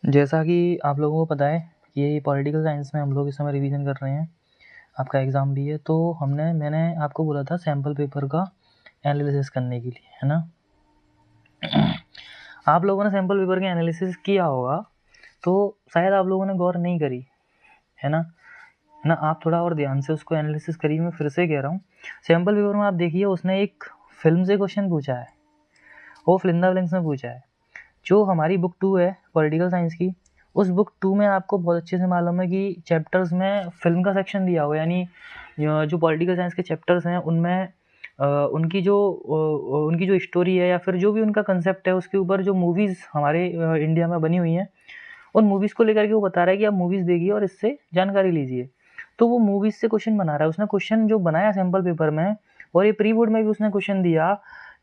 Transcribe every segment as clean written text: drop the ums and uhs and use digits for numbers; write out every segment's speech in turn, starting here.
जैसा कि आप लोगों को पता है कि ये पॉलिटिकल साइंस में हम लोग इस समय रिवीजन कर रहे हैं, आपका एग्ज़ाम भी है। तो मैंने आपको बोला था सैम्पल पेपर का एनालिसिस करने के लिए, है ना। आप लोगों ने सैम्पल पेपर का एनालिसिस किया होगा, तो शायद आप लोगों ने गौर नहीं करी, है ना। आप थोड़ा और ध्यान से उसको एनालिसिस करिए। मैं फिर से कह रहा हूँ, सैम्पल पेपर में आप देखिए उसने एक फिल्म से क्वेश्चन पूछा है, वो फिलिंदा ब्लैंक्स में पूछा है। जो हमारी बुक 2 है पॉलिटिकल साइंस की, उस बुक 2 में आपको बहुत अच्छे से मालूम है कि चैप्टर्स में फिल्म का सेक्शन दिया हुआ है, यानी जो पॉलिटिकल साइंस के चैप्टर्स हैं उनमें उनकी जो स्टोरी है या फिर जो भी उनका कंसेप्ट है उसके ऊपर जो मूवीज़ हमारे इंडिया में बनी हुई हैं, उन मूवीज़ को लेकर के वो बता रहा है कि आप मूवीज़ देखिए और इससे जानकारी लीजिए। तो वो मूवीज़ से क्वेश्चन बना रहा है। उसने क्वेश्चन जो बनाया सैम्पल पेपर में, और ये प्री बोर्ड में भी उसने क्वेश्चन दिया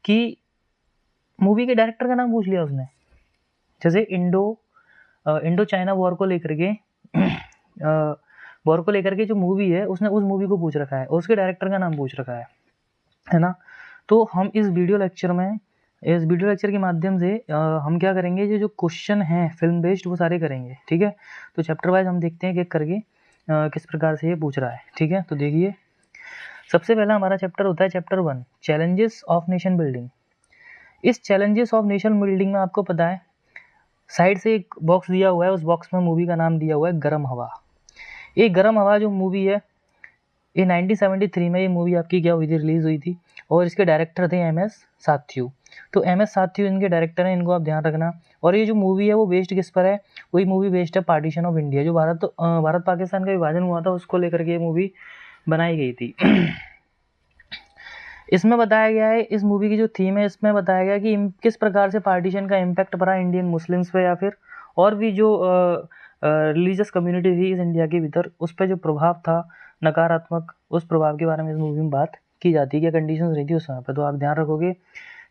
कि मूवी के डायरेक्टर का नाम पूछ लिया उसने। जैसे इंडो चाइना वॉर को लेकर के जो मूवी है उसने उस मूवी को पूछ रखा है और उसके डायरेक्टर का नाम पूछ रखा है ना। तो हम इस वीडियो लेक्चर के माध्यम से हम क्या करेंगे, जो क्वेश्चन हैं फिल्म बेस्ड वो सारे करेंगे, ठीक है। तो चैप्टर वाइज हम देखते हैं एक करके किस प्रकार से ये पूछ रहा है, ठीक है। तो देखिए, सबसे पहला हमारा चैप्टर होता है chapter 1, challenges of nation building. इस चैलेंजेस ऑफ नेशन बिल्डिंग में आपको पता है साइड से एक बॉक्स दिया हुआ है, उस बॉक्स में मूवी का नाम दिया हुआ है गरम हवा। ये गरम हवा जो मूवी है, ये 1973 में ये मूवी आपकी क्या हुई थी, रिलीज़ हुई थी। और इसके डायरेक्टर थे MS साथ्यू। तो MS साथ्यू इनके डायरेक्टर हैं, इनको आप ध्यान रखना। और ये जो मूवी है वो बेस्ड किस पर है, वही मूवी बेस्ड है पार्टीशन ऑफ इंडिया, जो भारत पाकिस्तान का विभाजन हुआ था उसको लेकर के ये मूवी बनाई गई थी। इसमें बताया गया है, इस मूवी की जो थीम है इसमें बताया गया कि किस प्रकार से पार्टीशन का इम्पैक्ट पड़ा इंडियन मुस्लिम्स पे या फिर और भी जो रिलीजियस कम्युनिटी थी इस इंडिया के भीतर, उस पर जो प्रभाव था नकारात्मक, उस प्रभाव के बारे में इस मूवी में बात की जाती है, क्या कंडीशंस रही थी उस समय पर। तो आप ध्यान रखोगे,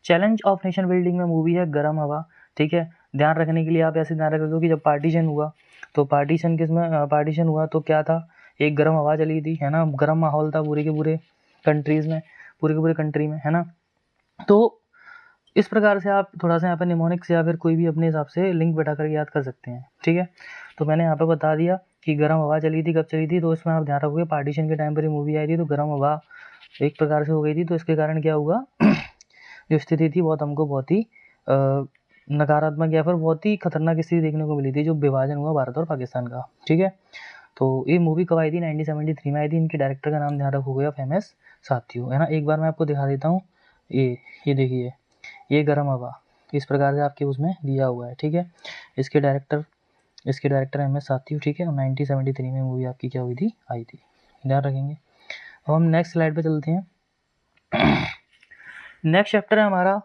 चैलेंज ऑफ नेशन बिल्डिंग में मूवी है गरम हवा, ठीक है। ध्यान रखने के लिए आप ऐसे ध्यान रखोगे कि जब पार्टीशन हुआ तो पार्टीशन हुआ तो क्या था, एक गर्म हवा चली थी, है ना। गर्म माहौल था पूरे के पूरे कंट्रीज़ में, पूरे के पूरे कंट्री में, है ना। तो इस प्रकार से आप थोड़ा सा यहाँ पे निमोनिक्स या फिर कोई भी अपने हिसाब से लिंक बैठा कर याद कर सकते हैं, ठीक है। तो मैंने यहाँ पे बता दिया कि गर्म हवा चली थी, कब चली थी, तो इसमें आप ध्यान रखोगे पार्टीशन के टाइम पर ही मूवी आई थी, तो गर्म हवा एक प्रकार से हो गई थी। तो इसके कारण क्या हुआ, जो स्थिति थी बहुत ही नकारात्मक या फिर बहुत ही खतरनाक स्थिति देखने को मिली थी, जो विभाजन हुआ भारत और पाकिस्तान का, ठीक है। तो ये मूवी कब आई थी, 1973 में आई थी। इनके डायरेक्टर का नाम ध्यान रखोगे आप, MS साथ्यू, है ना। एक बार मैं आपको दिखा देता हूँ, ये देखिए, ये गरम हवा इस प्रकार से आपके उसमें दिया हुआ है, ठीक है। इसके डायरेक्टर MS साथ्यू, ठीक है। और 1973 में मूवी आपकी क्या हुई थी, आई थी, ध्यान रखेंगे। अब हम नेक्स्ट स्लाइड पे चलते हैं। नेक्स्ट चैप्टर है हमारा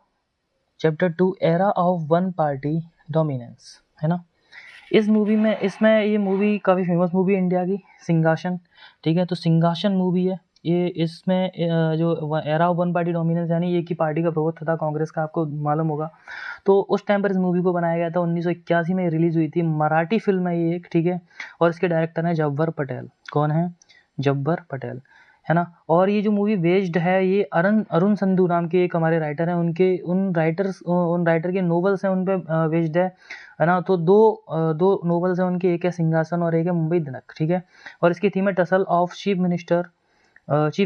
chapter 2, era of one party dominance, है ना। इसमें ये मूवी काफ़ी फेमस मूवी है इंडिया की, सिंहासन, ठीक है। तो सिंहासन मूवी है ये। इसमें जो era of one party dominance यानी एक ही पार्टी का प्रभुत्व था, कांग्रेस का, आपको मालूम होगा। तो उस टाइम पर इस मूवी को बनाया गया था, 1981 में रिलीज़ हुई थी, मराठी फिल्म है ये एक, ठीक है। और इसके डायरेक्टर हैं जब्बर पटेल। कौन है, जब्बर पटेल, है ना। और ये जो मूवी बेस्ड है ये अरुण संधू नाम के एक हमारे राइटर हैं, उन राइटर के नोवेल्स हैं उन पे बेस्ड है ना। तो दो नोवेल्स हैं उनके, एक है सिंहासन और एक है मुंबई दिनक, ठीक है। और इसकी थीम है tussle of chief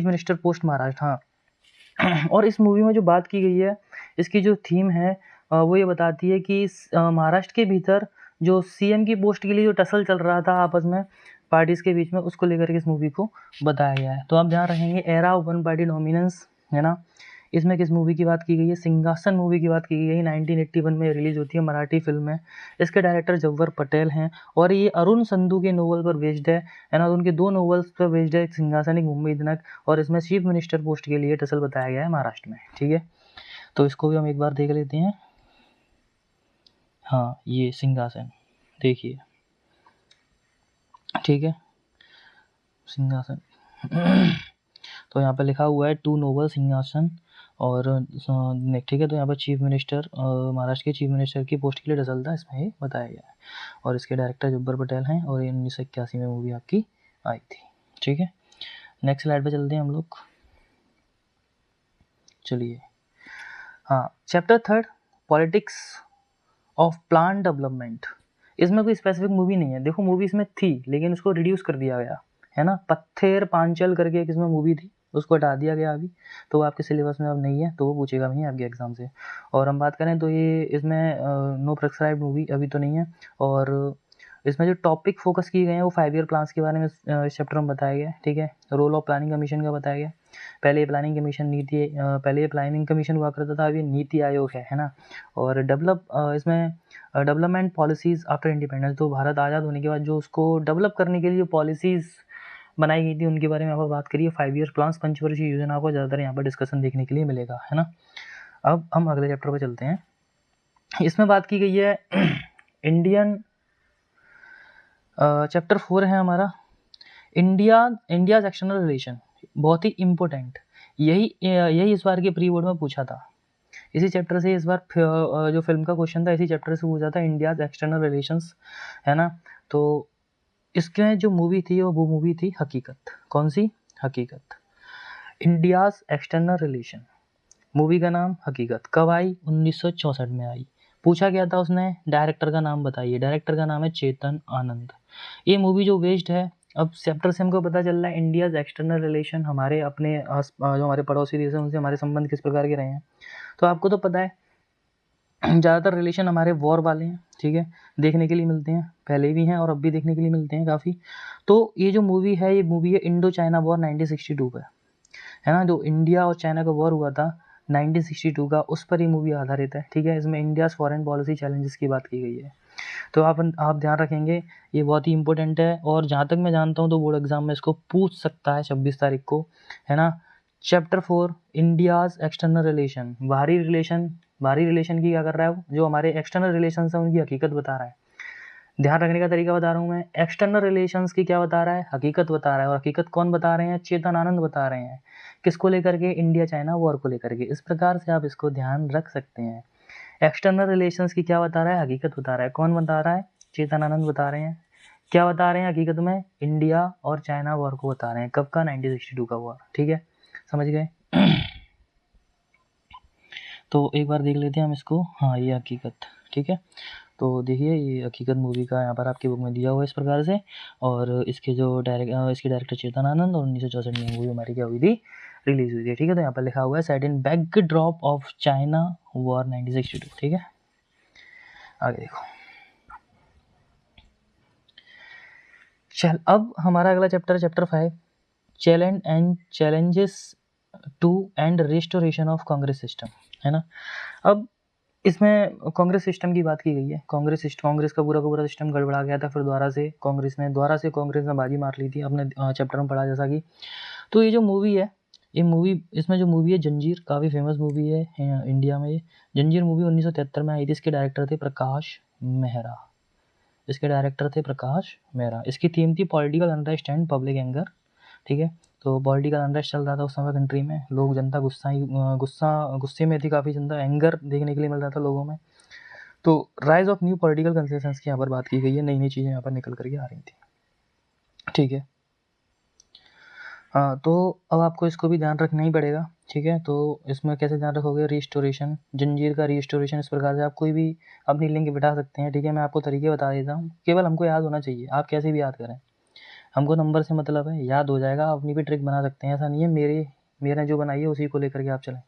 minister post Maharashtra, हाँ। और इस मूवी में जो बात की गई है, इसकी जो थीम है वो ये बताती है कि महाराष्ट्र के भीतर जो CM की पोस्ट के लिए जो टसल चल रहा था आपस में पार्टीज़ के बीच में, उसको लेकर के इस मूवी को बताया गया है। तो आप ध्यान रखेंगे, era of one party dominance, है ना। इसमें किस मूवी की बात की गई है, सिंहासन मूवी की बात की गई है। 1981 में रिलीज होती है, मराठी फिल्म है। इसके डायरेक्टर जब्बर पटेल हैं और ये अरुण संधू के नोवेल पर बेस्ड है ना। उनके 2 नोवेल्स पर बेस्ड है, एक सिंहासन एक मुंबई दिनक। और इसमें चीफ मिनिस्टर पोस्ट के लिए टसल बताया गया है महाराष्ट्र में, ठीक है। तो इसको भी हम एक बार देख लेते हैं। हाँ, ये सिंहासन देखिए, ठीक है, सिंहासन। तो यहाँ पे लिखा हुआ है 2 नोवेल सिंहासन और ठीक है। तो यहाँ पर चीफ मिनिस्टर, महाराष्ट्र के चीफ मिनिस्टर की पोस्ट के लिए टसल था, इसमें ये बताया गया है। और इसके डायरेक्टर जब्बर पटेल हैं और ये 1981 में मूवी आपकी आई थी, ठीक है। नेक्स्ट स्लाइड पे चलते हैं हम लोग, चलिए। हाँ, chapter 3, politics of plan development. इसमें कोई स्पेसिफिक मूवी नहीं है, देखो मूवी इसमें थी लेकिन उसको रिड्यूस कर दिया गया है ना। पत्थर पांचल करके एक इसमें मूवी थी, उसको हटा दिया गया अभी, तो वो आपके सिलेबस में अब नहीं है, तो वो पूछेगा नहीं आपके एग्जाम से। और हम बात करें तो ये इसमें नो प्रेस्क्राइब्ड मूवी अभी तो नहीं है। और इसमें जो टॉपिक फोकस किए गए हैं वो 5 ईयर प्लान्स के बारे में इस चैप्टर में बताया गया है, ठीक है। रोल ऑफ प्लानिंग कमीशन का बताया गया। पहले ये प्लानिंग कमीशन नीति पहले ये प्लानिंग कमीशन हुआ करता था, अभी नीति आयोग है ना। और इसमें डेवलपमेंट पॉलिसीज़ आफ्टर इंडिपेंडेंस, तो भारत आज़ाद होने के बाद जो उसको डेवलप करने के लिए पॉलिसीज़ बनाई गई थी उनके बारे में यहाँ पर बात करिए। 5 ईयर प्लान्स, पंचवर्षीय योजना को ज़्यादातर यहाँ पर डिस्कशन देखने के लिए मिलेगा, है ना। अब हम अगले चैप्टर पर चलते हैं। इसमें बात की गई है इंडियन चैप्टर 4 है हमारा, इंडियाज एक्सटर्नल रिलेशन, बहुत ही इम्पोर्टेंट। यही इस बार के प्री बोर्ड में पूछा था। इसी चैप्टर से इस बार जो फिल्म का क्वेश्चन था इसी चैप्टर से पूछा था, इंडियाज एक्सटर्नल रिलेशंस, है ना। तो इसके जो मूवी थी वो मूवी थी हकीकत। कौन सी? हकीकत। इंडियाज एक्सटर्नल रिलेशन, मूवी का नाम हकीकत। कब आई? 1964 में आई। पूछा गया था उसने डायरेक्टर का नाम बताइए, डायरेक्टर का नाम है चेतन आनंद। ये मूवी जो बेस्ड है, अब चैप्टर से हमको पता चल रहा है इंडियाज एक्सटर्नल रिलेशन, हमारे अपने जो हमारे पड़ोसी देश हैं उनसे हमारे संबंध किस प्रकार के रहे हैं। तो आपको तो पता है ज़्यादातर रिलेशन हमारे वॉर वाले हैं, ठीक है, देखने के लिए मिलते हैं, पहले भी हैं और अब भी देखने के लिए मिलते हैं काफ़ी। तो ये जो मूवी है, ये मूवी है इंडो चाइना वॉर 1962 पर, है ना। जो इंडिया और चाइना का वॉर हुआ था 1962 का, उस पर ये मूवी आधारित है, ठीक है। इसमें इंडियाज़ फॉरेन पॉलिसी चैलेंजेस की बात की गई है। तो आप ध्यान रखेंगे, ये बहुत ही इंपॉर्टेंट है। और जहाँ तक मैं जानता हूँ तो बोर्ड एग्जाम में इसको पूछ सकता है 26 तारीख को, है ना। चैप्टर 4 इंडियाज़ एक्सटर्नल रिलेशन, बाहरी रिलेशन की क्या कर रहा है वो, जो हमारे एक्सटर्नल रिलेशन है उनकी हकीकत बता रहा है। ध्यान रखने का तरीका बता रहा हूँ मैं, एक्सटर्नल रिलेशंस की क्या बता रहा है? हकीकत बता रहा है। और हकीकत कौन बता रहे हैं? चेतन आनंद बता रहे हैं। किसको लेकर के? इंडिया चाइना वॉर को लेकर के। इस प्रकार से आप इसको ध्यान रख सकते हैं। एक्सटर्नल रिलेशंस की क्या बता रहा है? हकीकत बता रहा है। कौन बता रहा है? चेतन आनंद बता रहे हैं। क्या बता रहे हैं हकीकत में? इंडिया और चाइना वॉर को बता रहे हैं। कब का? 1962 का वॉर, ठीक है, समझ गए। तो एक बार देख लेते हैं हम इसको। हाँ, ये हकीकत, ठीक है। तो देखिए ये हकीकत मूवी का यहाँ पर आपकी बुक में दिया हुआ है इस प्रकार से। और इसके इसके डायरेक्टर चेतन आनंद, और 1964 में मूवी हमारी क्या हुई थी? रिलीज हुई थी, ठीक है। तो यहाँ पर लिखा हुआ है set in backdrop of China war 1962, ठीक है। आगे देखो, अब हमारा अगला चैप्टर है chapter 5, challenges to and restoration of Congress system, है ना। अब इसमें कांग्रेस सिस्टम की बात की गई है। कांग्रेस का पूरा सिस्टम गड़बड़ा गया था, फिर दोबारा से कांग्रेस ने बाजी मार ली थी, अपने चैप्टर में पढ़ा जैसा कि। तो ये जो मूवी है, इसमें जो मूवी है जंजीर, काफ़ी फेमस मूवी है इंडिया में। ये जंजीर मूवी 1973 में आई थी। इसके डायरेक्टर थे प्रकाश मेहरा। इसकी थीम थी political unrest and public anger, ठीक है। तो पॉलिटिकल अनरेस्ट चल रहा था उस समय कंट्री में, जनता गुस्से में थी, काफ़ी जनता, एंगर देखने के लिए मिल रहा था लोगों में। तो rise of new political concessions की यहाँ पर बात की गई है, नई चीज़ें यहाँ पर निकल करके आ रही थी, ठीक है। हाँ, तो अब आपको इसको भी ध्यान रखना ही पड़ेगा, ठीक है। तो इसमें कैसे ध्यान रखोगे? रिस्टोरेशन, जंजीर का रिस्टोरेशन, इस प्रकार से आप कोई भी अपनी लिंक बिठा सकते हैं, ठीक है। मैं आपको तरीके बता देता हूँ, केवल हमको याद होना चाहिए, आप कैसे भी याद करें, हमको नंबर से मतलब है, याद हो जाएगा। आप अपनी भी ट्रिक बना सकते हैं, ऐसा नहीं है मेरे जो बनाई है उसी को लेकर के आप चलें।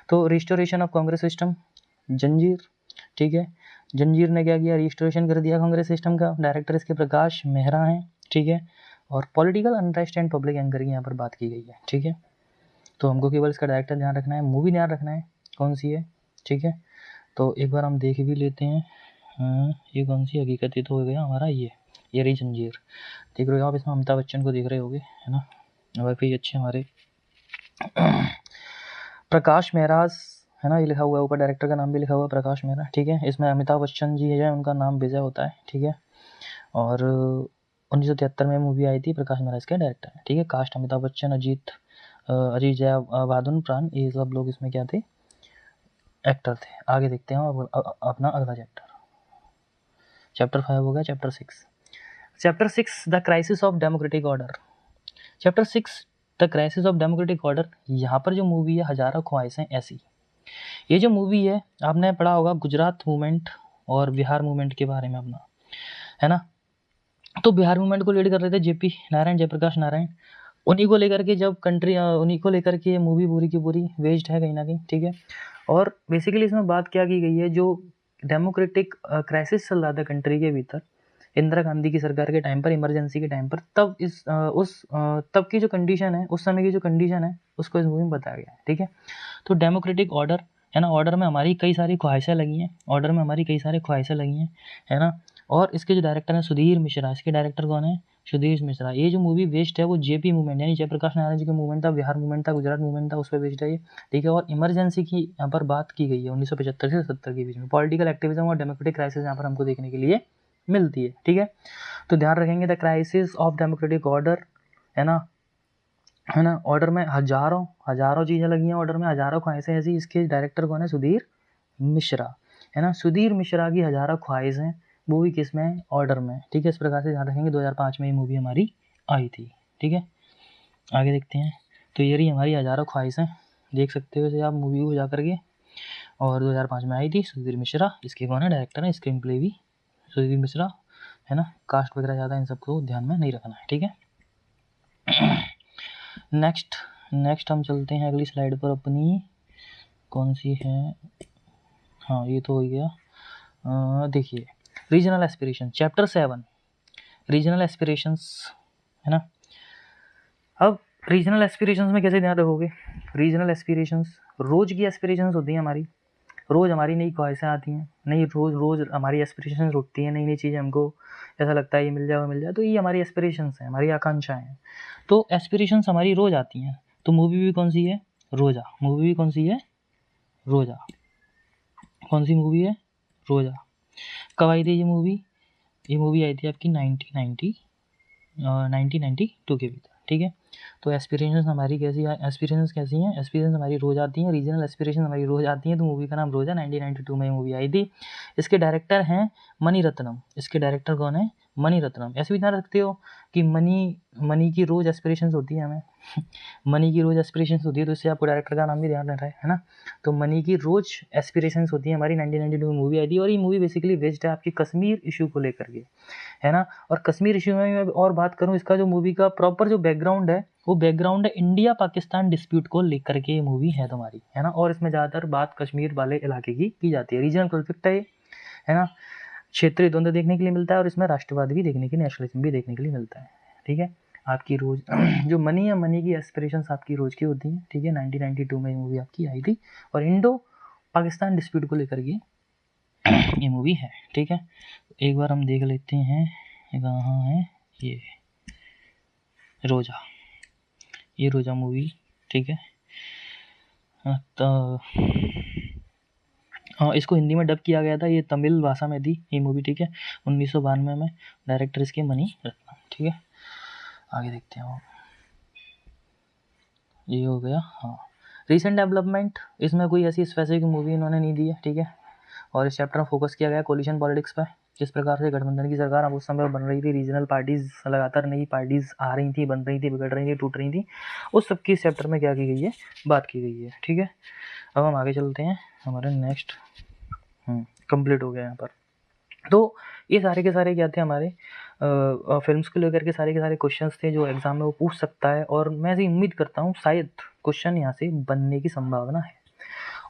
तो रिस्टोरेशन ऑफ कांग्रेस सिस्टम, जंजीर, ठीक है। जंजीर ने क्या किया? रिस्टोरेशन कर दिया कांग्रेस सिस्टम का। डायरेक्टर इसके प्रकाश मेहरा हैं, ठीक है। और political unrest and public anger की यहाँ पर बात की गई है, ठीक है। तो हमको केवल इसका डायरेक्टर ध्यान रखना है, मूवी ध्यान रखना है कौन सी है, ठीक है। तो एक बार हम देख भी लेते हैं। ये कौन सी हकीकत? ये तो हो गया हमारा ये रही जंजीर। देख रहे हो आप, इसमें अमिताभ बच्चन को देख रहे होगे, है ना, काफ़ी अच्छे हमारे प्रकाश मेहराज, है ना, ये लिखा हुआ है ऊपर, डायरेक्टर का नाम भी लिखा हुआ है प्रकाश मेहरा, ठीक है। इसमें अमिताभ बच्चन जी है, उनका नाम विजय होता है, ठीक है। और 1973 में मूवी आई थी, प्रकाश मेहरा इसके डायरेक्टर है, ठीक है। कास्ट अमिताभ बच्चन, अजीत जया वादुन प्राण, ये सब लोग इसमें क्या थे? एक्टर थे। आगे देखते हैं अपना अगला चैप्टर 5 हो गया। Chapter 6 the crisis of democratic order. Chapter 6 the crisis of democratic order, यहाँ पर जो मूवी है हजारों ख्वाहिशें ऐसी। ये जो मूवी है, आपने पढ़ा होगा गुजरात मूवमेंट और बिहार मूवमेंट के बारे में अपना। है ना। तो बिहार मूवमेंट को लीड कर रहे थे जेपी नारायण, जयप्रकाश नारायण। उन्हीं को लेकर के जब उन्हीं को लेकर के ये मूवी पूरी की पूरी वेस्ड है कहीं ना कहीं, ठीक है। और बेसिकली इसमें बात क्या की गई है, जो डेमोक्रेटिक क्राइसिस चल रहा था कंट्री के भीतर इंदिरा गांधी की सरकार के टाइम पर, इमरजेंसी के टाइम पर, तब तब की जो कंडीशन है, उस समय की जो कंडीशन है, उसको इस मूवी में बताया गया है, ठीक है। तो डेमोक्रेटिक ऑर्डर है ना, ऑर्डर में हमारी कई सारी ख्वाहिशें लगी हैं, है ना। और इसके जो डायरेक्टर हैं सुधीर मिश्रा, इसके डायरेक्टर कौन है, सुधीर मिश्रा। ये जो मूवी बेस्ड है वो जेपी मूवमेंट यानी जयप्रकाश नारायण जी का मूवमेंट था, बिहार मूवमेंट था, गुजरात मूवमेंट था, उस पर बेस्ड है ये, ठीक है। और इमरजेंसी की यहाँ पर बात की गई है 1975 से 70 के बीच में। पॉलिटिकल एक्टिविज्म और डेमोक्रेटिक क्राइसिस यहाँ पर हमको देखने के लिए मिलती है, ठीक है। तो ध्यान रखेंगे the crisis of democratic order, है ना। ऑर्डर में हजारों चीज़ें लगी हैं, ऑर्डर में हजारों ख्वाहिशें ऐसी। इसके डायरेक्टर कौन है, सुधीर मिश्रा, है ना। सुधीर मिश्रा की हजारों ख्वाहिशें मूवी किस में, ऑर्डर में, ठीक है। इस प्रकार से ध्यान रखेंगे। 2005 में ये मूवी हमारी आई थी, ठीक है। आगे देखते हैं। तो ये रही हमारी हजारों ख्वाहिशें, देख सकते हो इसे आप मूवी को जा करके। और 2005 में आई थी, सुधीर मिश्रा इसके कौन है, डायरेक्टर है, स्क्रीन प्ले भी सुधीर मिश्रा, है ना। कास्ट वगैरह ज़्यादा इन सबको ध्यान में नहीं रखना है, ठीक है। नेक्स्ट हम चलते हैं अगली स्लाइड पर अपनी, कौन सी है, हाँ ये तो हो गया। देखिए regional aspiration, chapter 7 regional aspirations, है ना। अब रीजनल एस्पिरेशंस में कैसे ध्यान रखोगे, रीजनल एस्पिरेशंस रोज की एस्पिरेशंस होती हैं हमारी, रोज़ हमारी नई ख्वाहिशें आती हैं, नई रोज़ हमारी एस्पिरेशंस उठती हैं, नई चीज़ें हमको ऐसा लगता है ये मिल जाए वो मिल जाए, तो ये हमारी एस्पिरेशंस हैं, हमारी आकांक्षाएं हैं। तो एस्पिरेशंस हमारी रोज़ आती हैं। तो मूवी भी कौन सी है, रोजा। मूवी भी कौन सी है, रोजा। कौन सी मूवी है, रोजा। कब आई थी ये मूवी, ये मूवी आई थी आपकी 1992 के भीतर, ठीक है। तो एस्पिरेशंस हमारी कैसी हैं, एस्पिरेशंस हमारी रोज आती हैं, रीजनल एस्पिरेशन हमारी रोज आती हैं। तो मूवी का नाम रोजा 1992 में मूवी आई थी। इसके डायरेक्टर हैं मणि रत्नम, इसके डायरेक्टर कौन है, मणि रत्नम। ऐसे भी ध्यान रखते हो कि मनी की रोज एस्पिरेशंस होती है हमें मनी की रोज एस्पिरेशंस होती है, तो इससे आपको डायरेक्टर का नाम भी ध्यान रहता है ना। तो मनी की रोज एस्पिरेशंस होती है हमारी, 1992 में मूवी आई थी। और ये मूवी बेसिकली बेस्ड है आपकी कश्मीर इशू को लेकर के, है ना। और कश्मीर इशू में मैं और बात करूँ, इसका जो मूवी का प्रॉपर जो बैकग्राउंड है, वो बैकग्राउंड है इंडिया पाकिस्तान डिस्प्यूट को लेकर के ये मूवी है तुम्हारी, है ना। और इसमें ज़्यादातर बात कश्मीर वाले इलाके की जाती है। रीजनल कॉन्फ्लिक्ट है ना। क्षेत्रीय द्वंद्व देखने के लिए मिलता है, और इसमें राष्ट्रवाद भी देखने के लिए, नेशनलिज्म भी देखने के लिए मिलता है, ठीक है। आपकी रोज जो मनी है, मनी की एस्पिरेशंस आपकी रोज की होती हैं, ठीक है। 1992 में ये मूवी आपकी आई थी, और इंडो पाकिस्तान डिस्प्यूट को लेकर के ये मूवी है, ठीक है। एक बार हम देख लेते हैं कहाँ है ये रोजा, ये रोजा मूवी, ठीक है। तो हाँ, इसको हिंदी में डब किया गया था, ये तमिल भाषा में थी ये मूवी, ठीक है। 1992 में, डायरेक्टर इसके मणि रत्नम, ठीक है। आगे देखते हैं, ये हो गया। हाँ, रिसेंट डेवलपमेंट, इसमें कोई ऐसी स्पेसिफिक मूवी इन्होंने नहीं दी है, ठीक है। और इस चैप्टर में फोकस किया गया कोलिशन पॉलिटिक्स पर, किस प्रकार से गठबंधन की सरकार अब उस समय बन रही थी, रीजनल पार्टीज लगातार नई पार्टीज आ रही थी, बन रही थी, बिगड़ रही थी, टूट रही थी, उस सब की इस चैप्टर में क्या की गई है, बात की गई है, ठीक है। अब हम आगे चलते हैं, हमारे नेक्स्ट कंप्लीट हो गया यहाँ पर। तो ये सारे के सारे क्या थे, हमारे फिल्म्स को लेकर के सारे के सारे क्वेश्चंस थे जो एग्जाम में वो पूछ सकता है। और मैं ऐसी उम्मीद करता हूँ शायद क्वेश्चन यहाँ से बनने की संभावना है।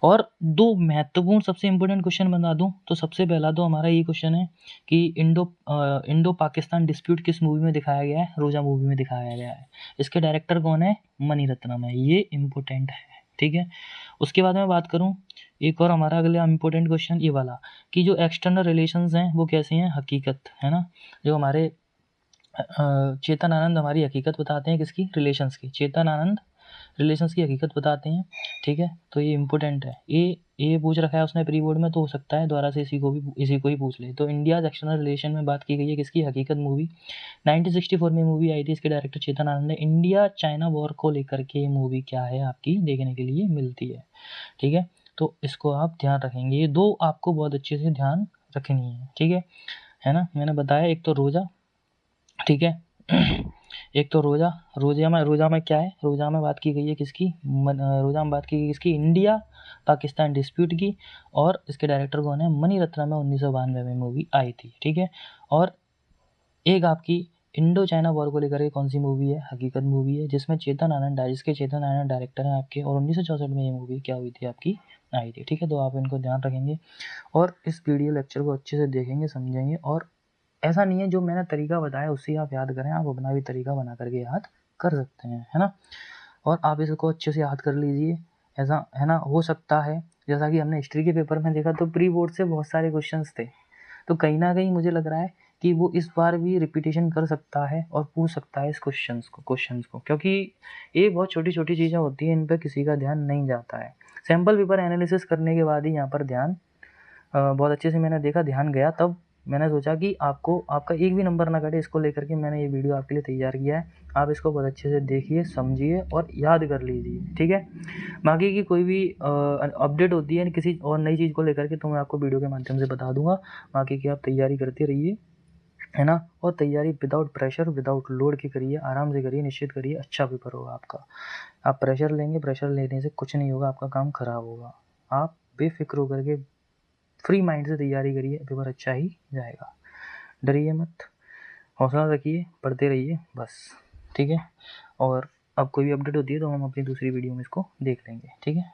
और दो महत्वपूर्ण सबसे इम्पोर्टेंट क्वेश्चन बता दूं, तो सबसे पहला तो हमारा ये क्वेश्चन है कि इंडो पाकिस्तान डिस्प्यूट किस मूवी में दिखाया गया है, रोजा मूवी में दिखाया गया है। इसके डायरेक्टर कौन है, मणि रत्नम है, ये इम्पोर्टेंट है, ठीक है। उसके बाद मैं बात करूं, एक और हमारा अगला इम्पोर्टेंट क्वेश्चन ये वाला कि जो एक्सटर्नल रिलेशंस हैं वो कैसे हैं, हकीकत, है ना। जो हमारे चेतन आनंद हमारी हकीकत बताते हैं, किसकी, रिलेशंस की। चेतन आनंद रिलेशंस की हकीकत बताते हैं, ठीक है। तो ये इंपॉर्टेंट है, ये पूछ रखा है उसने प्री बोर्ड में, तो हो सकता है दोबारा से इसी को ही पूछ ले। तो इंडिया एक्सटर्नल रिलेशन में बात की गई है किसकी, हकीकत मूवी। 1964 में मूवी आई थी, इसके डायरेक्टर चेतन आनंद है। इंडिया चाइना वॉर को लेकर के ये मूवी क्या है आपकी, देखने के लिए मिलती है, ठीक है। तो इसको आप ध्यान रखेंगे, ये दो आपको बहुत अच्छे से ध्यान रखनी है, ठीक है ना। मैंने बताया एक तो रोजा, ठीक है। एक तो रोजा में क्या है, रोजा में बात की गई है किसकी, रोजा में बात की गई किसकी, इंडिया पाकिस्तान डिस्प्यूट की, और इसके डायरेक्टर कौन है, मनी रत्नम में 1992 में मूवी आई थी, ठीक है। और एक आपकी इंडो चाइना वॉर को लेकर के कौन सी मूवी है, हकीकत मूवी है, जिसमें चेतन आनंद जिसके चेतन आनंद डायरेक्टर हैं आपके, और 1964 में ये मूवी क्या हुई थी आपकी, आई थी, ठीक है। तो आप इनको ध्यान रखेंगे और इस वीडियो लेक्चर को अच्छे से देखेंगे, समझेंगे। और ऐसा नहीं है जो मैंने तरीका बताया उससे आप याद करें, आप अपना भी तरीका बना करके याद कर सकते हैं, है ना। और आप इसको अच्छे से याद कर लीजिए, ऐसा है ना। हो सकता है जैसा कि हमने हिस्ट्री के पेपर में देखा तो प्री बोर्ड से बहुत सारे क्वेश्चंस थे, तो कहीं ना कहीं मुझे लग रहा है कि वो इस बार भी रिपीटेशन कर सकता है और पूछ सकता है इस क्वेश्चंस को, क्योंकि ये बहुत छोटी छोटी चीज़ें होती हैं, इन पर किसी का ध्यान नहीं जाता है। सैम्पल पेपर एनालिसिस करने के बाद ही यहाँ पर ध्यान बहुत अच्छे से मैंने देखा, ध्यान गया। तब मैंने सोचा कि आपको आपका एक भी नंबर ना कटे, इसको लेकर के मैंने ये वीडियो आपके लिए तैयार किया है। आप इसको बहुत अच्छे से देखिए, समझिए और याद कर लीजिए, ठीक है। बाकी की कोई भी अपडेट होती है किसी और नई चीज़ को लेकर के तो मैं आपको वीडियो के माध्यम से बता दूंगा। बाकी की आप तैयारी करते रहिए, है ना। और तैयारी विदाउट प्रेशर, विदाउट लोड की करिए, आराम से करिए, निश्चित करिए, अच्छा पेपर होगा आपका। आप प्रेशर लेंगे, प्रेशर लेने से कुछ नहीं होगा, आपका काम खराब होगा। आप बेफिक्र होकर के फ्री माइंड से तैयारी करिए, पेपर अच्छा ही जाएगा। डरिए मत, हौसला रखिए, पढ़ते रहिए बस, ठीक है। और अब कोई भी अपडेट होती है तो हम अपनी दूसरी वीडियो में इसको देख लेंगे, ठीक है।